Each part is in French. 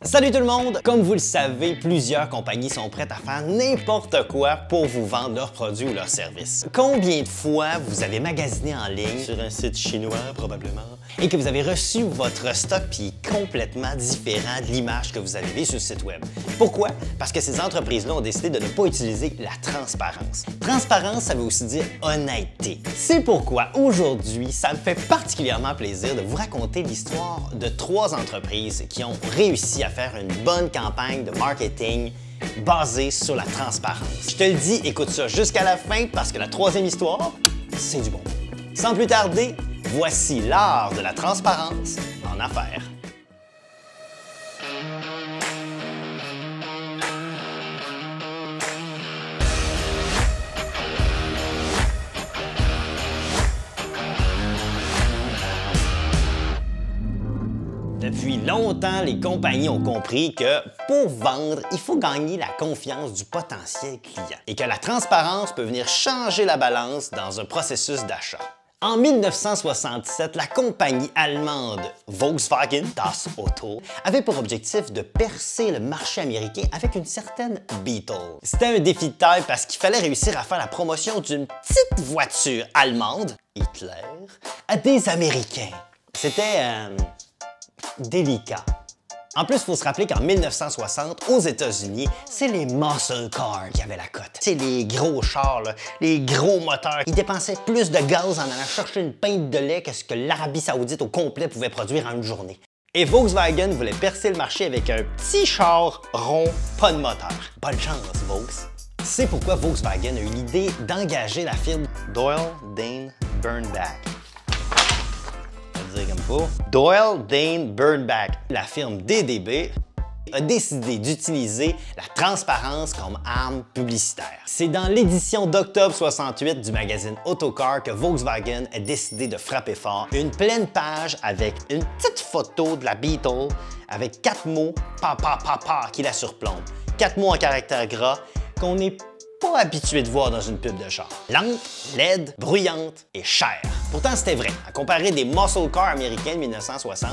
Salut tout le monde! Comme vous le savez, plusieurs compagnies sont prêtes à faire n'importe quoi pour vous vendre leurs produits ou leurs services. Combien de fois vous avez magasiné en ligne, sur un site chinois probablement, et que vous avez reçu votre stock qui est complètement différent de l'image que vous avez vue sur le site web? Pourquoi? Parce que ces entreprises-là ont décidé de ne pas utiliser la transparence. Transparence, ça veut aussi dire honnêteté. C'est pourquoi aujourd'hui, ça me fait particulièrement plaisir de vous raconter l'histoire de 3 entreprises qui ont réussi à faire une bonne campagne de marketing basée sur la transparence. Je te le dis, écoute ça jusqu'à la fin parce que la 3e histoire, c'est du bon. Sans plus tarder, voici l'art de la transparence en affaires. Depuis longtemps, les compagnies ont compris que pour vendre, il faut gagner la confiance du potentiel client et que la transparence peut venir changer la balance dans un processus d'achat. En 1967, la compagnie allemande Volkswagen, Das Auto, avait pour objectif de percer le marché américain avec une certaine Beetle. C'était un défi de taille parce qu'il fallait réussir à faire la promotion d'une petite voiture allemande, Hitler, à des Américains. C'était délicat. En plus, il faut se rappeler qu'en 1960, aux États-Unis, c'est les muscle cars qui avaient la cote. C'est les gros chars, là, les gros moteurs. Ils dépensaient plus de gaz en allant chercher une pinte de lait que ce que l'Arabie Saoudite au complet pouvait produire en une journée. Et Volkswagen voulait percer le marché avec un petit char rond, pas de moteur. Bonne chance, Volks! C'est pourquoi Volkswagen a eu l'idée d'engager la firme Doyle, Dane, Bernbach. Doyle, Dane, Bernbach. La firme DDB a décidé d'utiliser la transparence comme arme publicitaire. C'est dans l'édition d'octobre 68 du magazine Autocar que Volkswagen a décidé de frapper fort. Une pleine page avec une petite photo de la Beetle avec 4 mots pa pa pa pa qui la surplombent. 4 mots en caractère gras qu'on n'est pas habitué de voir dans une pub de char. Lente, laide, bruyante et chère. Pourtant, c'était vrai. À comparer des muscle cars américains de 1960,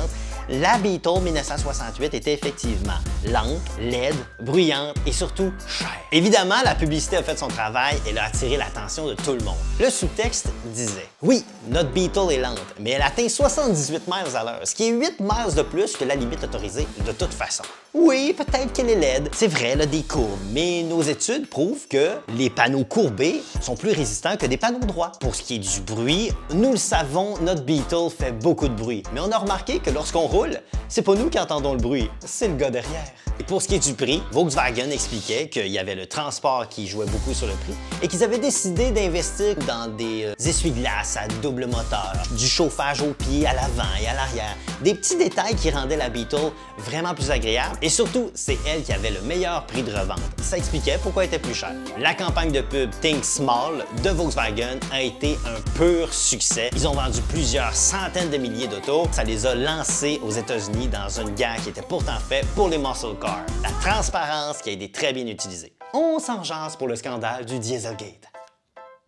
la Beetle 1968 était effectivement lente, laide, bruyante et surtout chère. Évidemment, la publicité a fait son travail et elle a attiré l'attention de tout le monde. Le sous-texte disait « Oui, notre Beetle est lente, mais elle atteint 78 miles à l'heure, ce qui est 8 miles de plus que la limite autorisée de toute façon. Oui, peut-être qu'elle est laide, c'est vrai, elle a des courbes, mais nos études prouvent que les panneaux courbés sont plus résistants que des panneaux droits. Pour ce qui est du bruit, nous le savons, notre Beetle fait beaucoup de bruit. Mais on a remarqué que lorsqu'on roule, c'est pas nous qui entendons le bruit, c'est le gars derrière. Et pour ce qui est du prix, Volkswagen expliquait qu'il y avait le transport qui jouait beaucoup sur le prix et qu'ils avaient décidé d'investir dans des essuie-glaces à double moteur, du chauffage au pied, à l'avant et à l'arrière, des petits détails qui rendaient la Beetle vraiment plus agréable. Et surtout, c'est elle qui avait le meilleur prix de revente. Ça expliquait pourquoi elle était plus chère. La campagne de pub Think Small de Volkswagen a été un pur succès. Ils ont vendu plusieurs centaines de milliers d'autos. Ça les a lancés aux États-Unis dans une guerre qui était pourtant faite pour les muscle cars. La transparence qui a été très bien utilisée. On s'en jase pour le scandale du Dieselgate.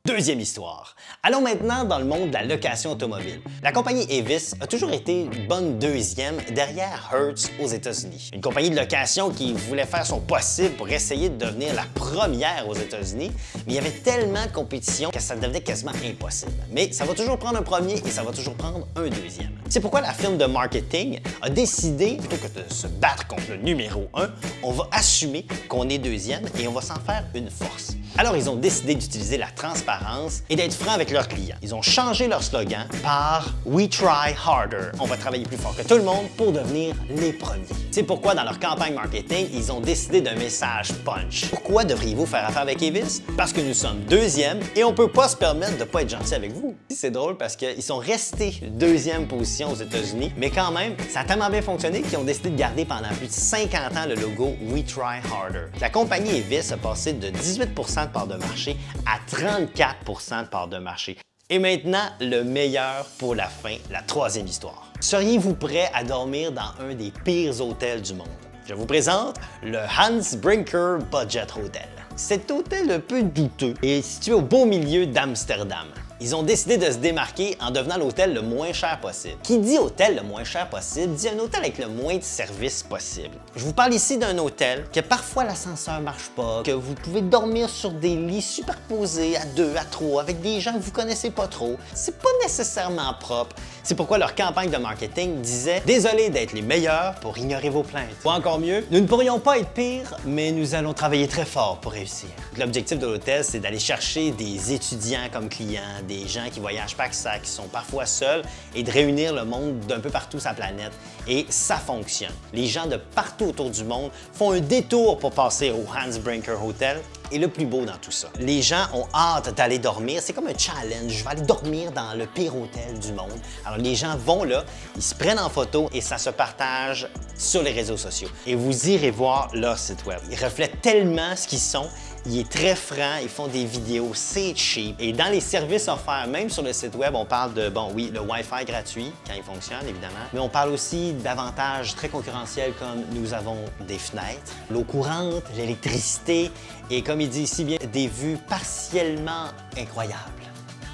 Deuxième histoire. Allons maintenant dans le monde de la location automobile. La compagnie Avis a toujours été une bonne deuxième derrière Hertz aux États-Unis. Une compagnie de location qui voulait faire son possible pour essayer de devenir la première aux États-Unis, mais il y avait tellement de compétition que ça devenait quasiment impossible. Mais ça va toujours prendre un premier et ça va toujours prendre un deuxième. C'est pourquoi la firme de marketing a décidé, plutôt que de se battre contre le numéro 1, on va assumer qu'on est deuxième et on va s'en faire une force. Alors ils ont décidé d'utiliser la transparence et d'être francs avec leurs clients. Ils ont changé leur slogan par « We try harder ». On va travailler plus fort que tout le monde pour devenir les premiers. C'est pourquoi dans leur campagne marketing, ils ont décidé d'un message punch. Pourquoi devriez-vous faire affaire avec Avis? Parce que nous sommes deuxième et on peut pas se permettre de pas être gentil avec vous. C'est drôle parce qu'ils sont restés deuxième position aux États-Unis, mais quand même, ça a tellement bien fonctionné qu'ils ont décidé de garder pendant plus de 50 ans le logo « We try harder ». La compagnie Avis a passé de 18 % de part de marché à 34 % de part de marché. Et maintenant, le meilleur pour la fin, la 3e histoire. Seriez-vous prêt à dormir dans un des pires hôtels du monde? Je vous présente le Hans Brinker Budget Hotel. Cet hôtel un peu douteux est situé au beau milieu d'Amsterdam. Ils ont décidé de se démarquer en devenant l'hôtel le moins cher possible. Qui dit hôtel le moins cher possible, dit un hôtel avec le moins de services possible. Je vous parle ici d'un hôtel que parfois l'ascenseur marche pas, que vous pouvez dormir sur des lits superposés à 2, à 3, avec des gens que vous connaissez pas trop. C'est pas nécessairement propre. C'est pourquoi leur campagne de marketing disait « Désolé d'être les meilleurs pour ignorer vos plaintes. » Ou encore mieux, « Nous ne pourrions pas être pires, mais nous allons travailler très fort pour réussir. » L'objectif de l'hôtel, c'est d'aller chercher des étudiants comme clients, des gens qui voyagent pas que ça, qui sont parfois seuls, et de réunir le monde d'un peu partout sur la planète. Et ça fonctionne. Les gens de partout autour du monde font un détour pour passer au Hans Brinker Hotel. Et le plus beau dans tout ça, les gens ont hâte d'aller dormir. C'est comme un challenge. Je vais aller dormir dans le pire hôtel du monde. Alors les gens vont là, ils se prennent en photo et ça se partage sur les réseaux sociaux. Et vous irez voir leur site web. Ils reflètent tellement ce qu'ils sont. Il est très franc, ils font des vidéos, c'est cheap. Et dans les services offerts, même sur le site web, on parle de, bon oui, le Wi-Fi gratuit, quand il fonctionne, évidemment, mais on parle aussi d'avantages très concurrentiels comme nous avons des fenêtres, l'eau courante, l'électricité et comme il dit ici bien, des vues partiellement incroyables.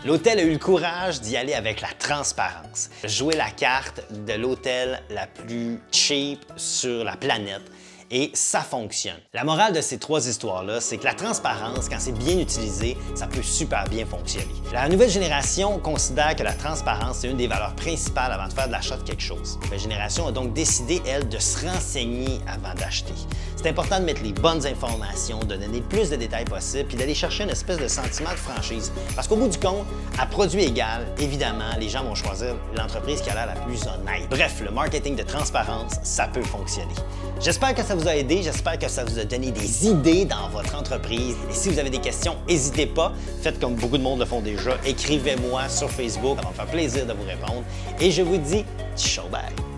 L'hôtel a eu le courage d'y aller avec la transparence. Jouer la carte de l'hôtel la plus cheap sur la planète. Et ça fonctionne. La morale de ces trois histoires-là, c'est que la transparence, quand c'est bien utilisé, ça peut super bien fonctionner. La nouvelle génération considère que la transparence est une des valeurs principales avant de faire de l'achat de quelque chose. La nouvelle génération a donc décidé, elle, de se renseigner avant d'acheter. C'est important de mettre les bonnes informations, de donner le plus de détails possible, puis d'aller chercher une espèce de sentiment de franchise. Parce qu'au bout du compte, à produit égal, évidemment, les gens vont choisir l'entreprise qui a l'air la plus honnête. Bref, le marketing de transparence, ça peut fonctionner. J'espère que ça vous a aidé, j'espère que ça vous a donné des idées dans votre entreprise. Et si vous avez des questions, n'hésitez pas. Faites comme beaucoup de monde le font déjà. Écrivez-moi sur Facebook, ça va me faire plaisir de vous répondre. Et je vous dis, ciao bye!